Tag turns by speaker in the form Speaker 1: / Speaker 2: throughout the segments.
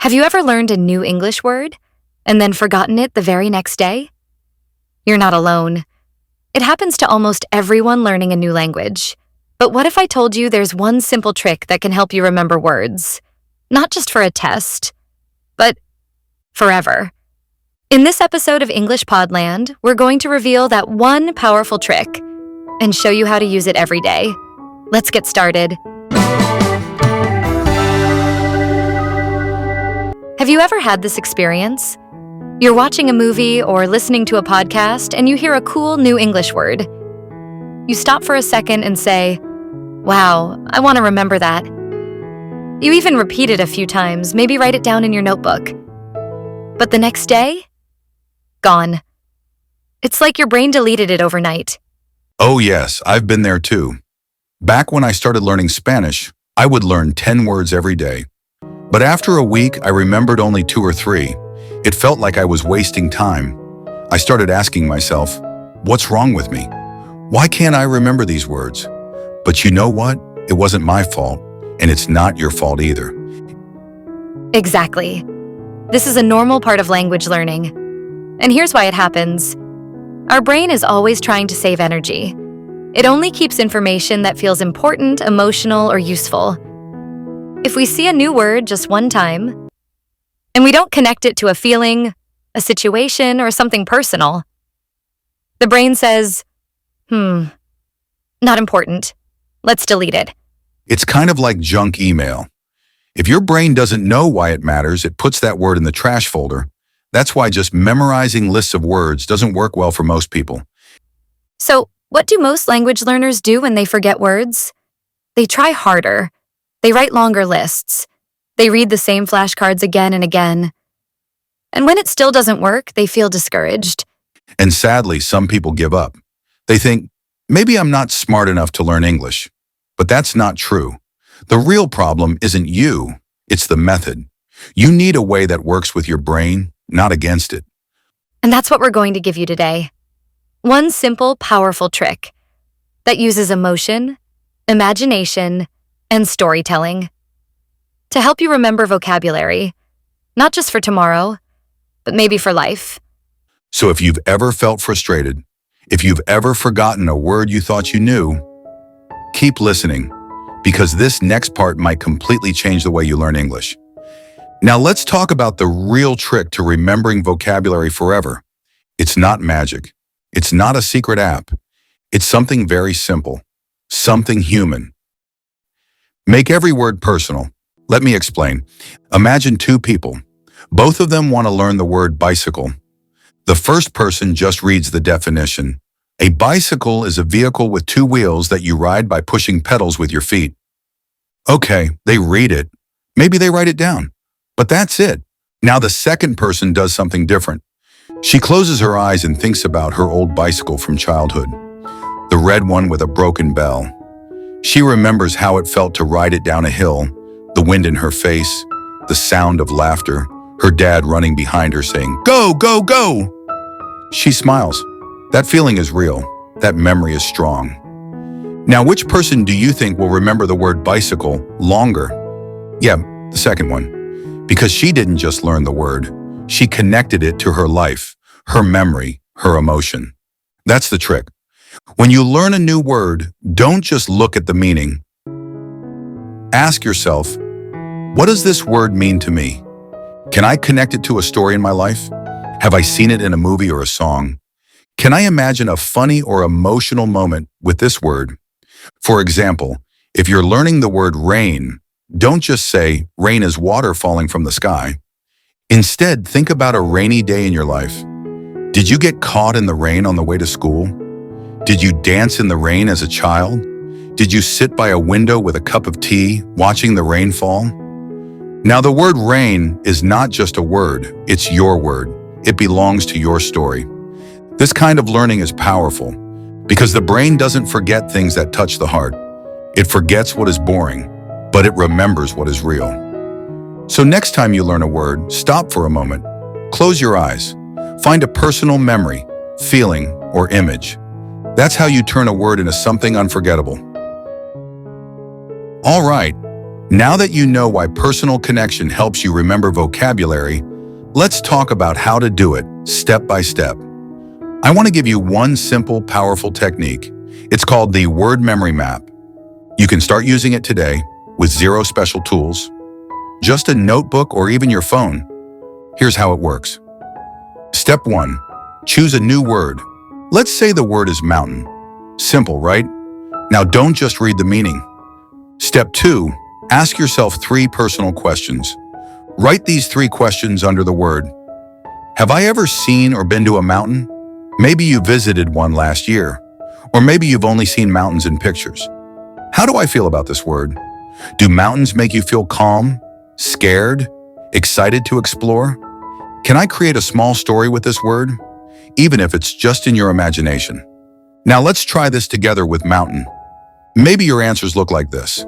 Speaker 1: Have you ever learned a new English word and then forgotten it the very next day? You're not alone. It happens to almost everyone learning a new language. But what if I told you there's one simple trick that can help you remember words? Not just for a test, but forever. In this episode of English Podland, we're going to reveal that one powerful trick and show you how to use it every day. Let's get started. Have you ever had this experience? You're watching a movie or listening to a podcast and you hear a cool new English word. You stop for a second and say, "Wow, I want to remember that." You even repeat it a few times, maybe write it down in your notebook. But the next day, gone. It's like your brain deleted it overnight.
Speaker 2: Oh yes, I've been there too. Back when I started learning Spanish, I would learn 10 words every day. But after a week, I remembered only 2 or 3. It felt like I was wasting time. I started asking myself, what's wrong with me? Why can't I remember these words? But you know what? It wasn't my fault, and it's not your fault either.
Speaker 1: Exactly. This is a normal part of language learning. And here's why it happens. Our brain is always trying to save energy. It only keeps information that feels important, emotional, or useful. If we see a new word just one time, and we don't connect it to a feeling, a situation, or something personal, the brain says, not important. Let's delete it.
Speaker 2: It's kind of like junk email. If your brain doesn't know why it matters, it puts that word in the trash folder. That's why just memorizing lists of words doesn't work well for most people.
Speaker 1: So, what do most language learners do when they forget words? They try harder. They write longer lists. They read the same flashcards again and again. And when it still doesn't work, they feel discouraged.
Speaker 2: And sadly, some people give up. They think, maybe I'm not smart enough to learn English. But that's not true. The real problem isn't you, it's the method. You need a way that works with your brain, not against it.
Speaker 1: And that's what we're going to give you today. One simple, powerful trick that uses emotion, imagination, and storytelling to help you remember vocabulary, not just for tomorrow, but maybe for life.
Speaker 2: So if you've ever felt frustrated, if you've ever forgotten a word you thought you knew, keep listening, because this next part might completely change the way you learn English. Now let's talk about the real trick to remembering vocabulary forever. It's not magic. It's not a secret app. It's something very simple, something human. Make every word personal. Let me explain. Imagine 2 people. Both of them want to learn the word bicycle. The first person just reads the definition. A bicycle is a vehicle with 2 wheels that you ride by pushing pedals with your feet. Okay, they read it. Maybe they write it down. But that's it. Now the second person does something different. She closes her eyes and thinks about her old bicycle from childhood. The red one with a broken bell. She remembers how it felt to ride it down a hill, the wind in her face, the sound of laughter, her dad running behind her saying, "Go, go, go!" She smiles. That feeling is real. That memory is strong. Now, which person do you think will remember the word bicycle longer? Yeah, the second one. Because she didn't just learn the word. She connected it to her life, her memory, her emotion. That's the trick. When you learn a new word, don't just look at the meaning. Ask yourself, what does this word mean to me? Can I connect it to a story in my life? Have I seen it in a movie or a song? Can I imagine a funny or emotional moment with this word? For example, if you're learning the word rain, don't just say, rain is water falling from the sky. Instead, think about a rainy day in your life. Did you get caught in the rain on the way to school? Did you dance in the rain as a child? Did you sit by a window with a cup of tea, watching the rain fall? Now, the word rain is not just a word, it's your word. It belongs to your story. This kind of learning is powerful because the brain doesn't forget things that touch the heart. It forgets what is boring, but it remembers what is real. So next time you learn a word, stop for a moment, close your eyes, find a personal memory, feeling, or image. That's how you turn a word into something unforgettable. All right, Now that you know why personal connection helps you remember vocabulary, let's talk about how to do it step by step. I want to give you one simple, powerful technique. It's called the word memory map. You can start using it today with zero special tools, just a notebook or even your phone. Here's how it works. Step 1. Choose a new word. Let's say the word is mountain. Simple, right? Now don't just read the meaning. Step 2. Ask yourself 3 personal questions. Write these 3 questions under the word. Have I ever seen or been to a mountain? Maybe you visited one last year, or maybe you've only seen mountains in pictures. How do I feel about this word? Do mountains make you feel calm, scared, excited to explore? Can I create a small story with this word, even if it's just in your imagination? Now let's try this together with mountain. Maybe your answers look like this.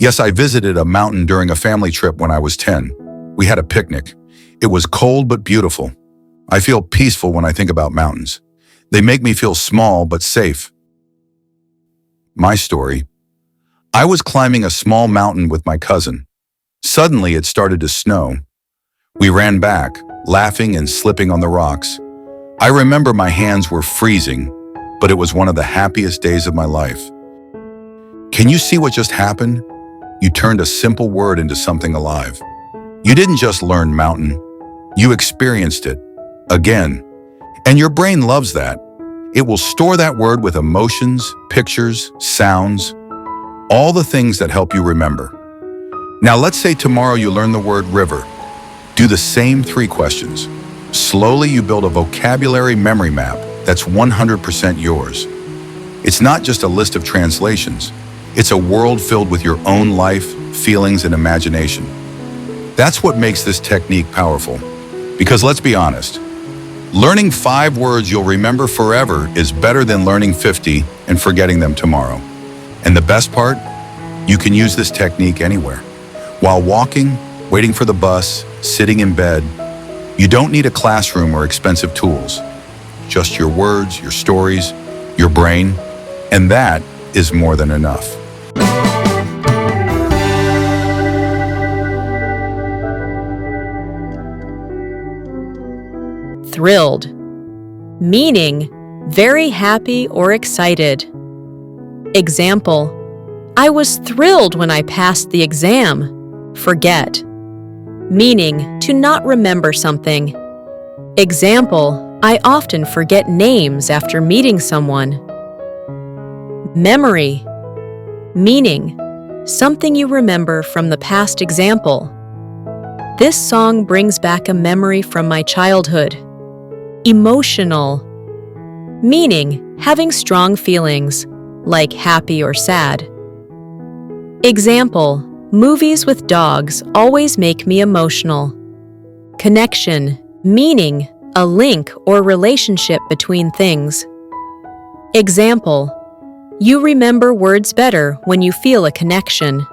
Speaker 2: Yes, I visited a mountain during a family trip when I was 10. We had a picnic. It was cold but beautiful. I feel peaceful when I think about mountains. They make me feel small but safe. My story. I was climbing a small mountain with my cousin. Suddenly it started to snow. We ran back, laughing and slipping on the rocks. I remember my hands were freezing, but it was one of the happiest days of my life. Can you see what just happened? You turned a simple word into something alive. You didn't just learn mountain, you experienced it, again. And your brain loves that. It will store that word with emotions, pictures, sounds, all the things that help you remember. Now let's say tomorrow you learn the word river. Do the same 3 questions. Slowly you build a vocabulary memory map that's 100% yours. It's not just a list of translations. It's a world filled with your own life, feelings, and imagination. That's what makes this technique powerful. Because let's be honest, learning 5 words you'll remember forever is better than learning 50 and forgetting them tomorrow. And the best part, you can use this technique anywhere. While walking, waiting for the bus, sitting in bed, you don't need a classroom or expensive tools. Just your words, your stories, your brain, and that is more than enough.
Speaker 3: Thrilled, meaning very happy or excited. Example, I was thrilled when I passed the exam. Forget, meaning to not remember something. Example, I often forget names after meeting someone. Memory, meaning something you remember from the past example. This song brings back a memory from my childhood. Emotional, meaning having strong feelings, like happy or sad. Example, movies with dogs always make me emotional. Connection, meaning a link or relationship between things. Example, you remember words better when you feel a connection.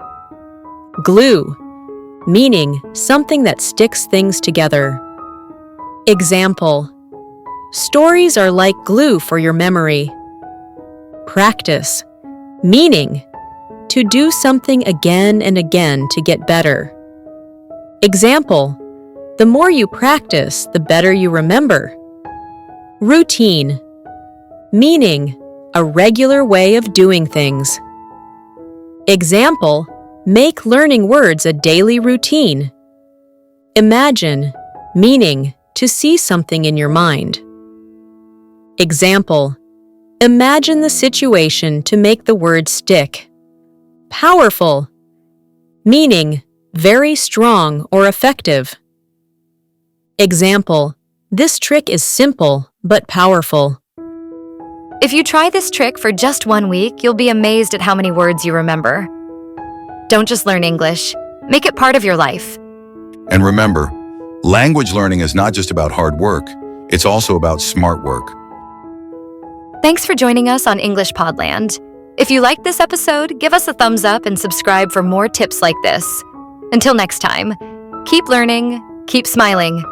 Speaker 3: Glue, meaning something that sticks things together. Example, stories are like glue for your memory. Practice, meaning to do something again and again to get better. Example, the more you practice, the better you remember. Routine, meaning a regular way of doing things. Example, make learning words a daily routine. Imagine, meaning to see something in your mind. Example, imagine the situation to make the word stick. Powerful, meaning very strong or effective. Example, this trick is simple but powerful.
Speaker 1: If you try this trick for just 1 week, you'll be amazed at how many words you remember. Don't just learn English, make it part of your life.
Speaker 2: And remember, language learning is not just about hard work, it's also about smart work.
Speaker 1: Thanks for joining us on English Podland. If you liked this episode, give us a thumbs up and subscribe for more tips like this. Until next time, keep learning, keep smiling.